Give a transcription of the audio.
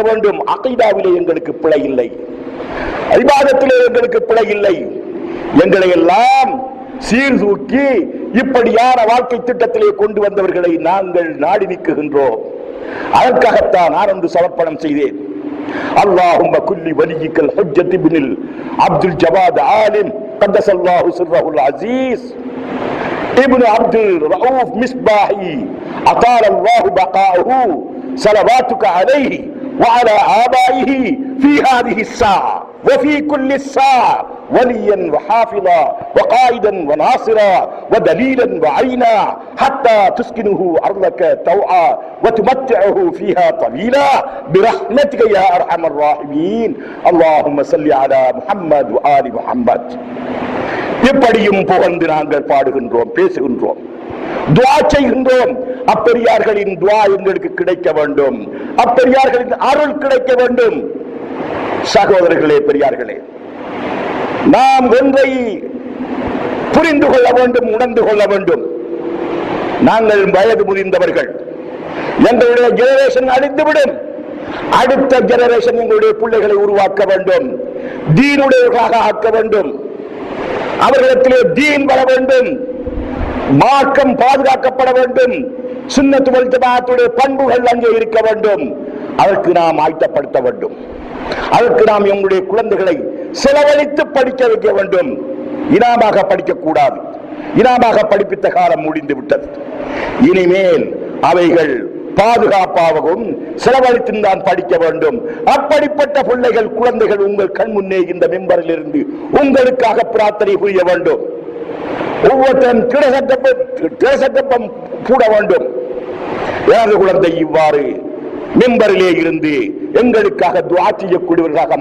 இருக்க வேண்டும். அகீதாவிலே எங்களுக்கு பிழை இல்லை, இபாதத்திலே எங்களுக்கு பிழை இல்லை. எங்களை எல்லாம் சீர்தூக்கி இப்படியான வாழ்க்கை திட்டத்திலே கொண்டு வந்தவர்களை நாங்கள் நாடி நிற்கின்றோம். அதற்காகத்தான் நான் ஒன்று சமர்ப்பணம் செய்தேன். اللهم كل وليك الحجة بن عبد الجواد عالم قدس الله سره العزيز ابن عبد الرؤوف مصباحي أطال الله بقاءه صلواتك عليه وعلى آبائه في هذه الساعة وفي كل الساعة وليا وحافظا وقائدا وناصرا ودليلا وعينا حتى تسكنه أرضك طوعا وتمتعه فيها طويلا برحمتك يا أرحم الراحمين اللهم صل على محمد وآل محمد. இப்படியும் புகழ்ந்து நாங்கள் பாடுகின்றோம், பேசுகின்றோம், துஆ செய்கின்றோம். அப்பெரியார்களின் துஆ எங்களுக்கு கிடைக்க வேண்டும், அப்பெரியார்களின் அருள் கிடைக்க வேண்டும். சகோதரர்களே, பெரியார்களே, நாம் ஒன்றை புரிந்து கொள்ள வேண்டும், உணர்ந்து கொள்ள வேண்டும். நாங்கள் வயது முதிர்ந்தவர்கள், எங்களுடைய ஜெனரேஷன் அழிந்துவிடும். அடுத்த ஜெனரேஷன் எங்களுடைய பிள்ளைகளை உருவாக்க வேண்டும், தீனுடையவர்களாக ஆக்க வேண்டும். அவர்களிடத்திலே தீன் வர வேண்டும், மார்க்கம் பாதுகாக்கப்பட வேண்டும், சுன்னத் வல் ஜமாஅத்துடைய பண்புகள் அங்கே இருக்க வேண்டும். அதற்கு நாம் ஆயத்தப்படுத்த வேண்டும். அதற்கு நாம் எங்களுடைய குழந்தைகளை செலவழித்து படிக்க வைக்க வேண்டும். இனாமாக படிக்கக்கூடாது. இனாமாக படிப்பித்த காலம் முடிந்து விட்டது. இனிமேல் அவைகள் பாதுகாப்பாகவும் செலவழித்து தான் படிக்க வேண்டும். அப்படிப்பட்ட பிள்ளைகள், குழந்தைகள் உங்கள் கண் முன்னே இந்த மெம்பரில் இருந்து உங்களுக்காக பிரார்த்தனை புரிய வேண்டும். ஒவ்வொருத்தரும் திரசட்டப்பம் கூட வேண்டும். எனது குழந்தை இவ்வாறு மெம்பரிலே இருந்து எங்களுக்காக துஆ செய்யக்கூடியவர்களாக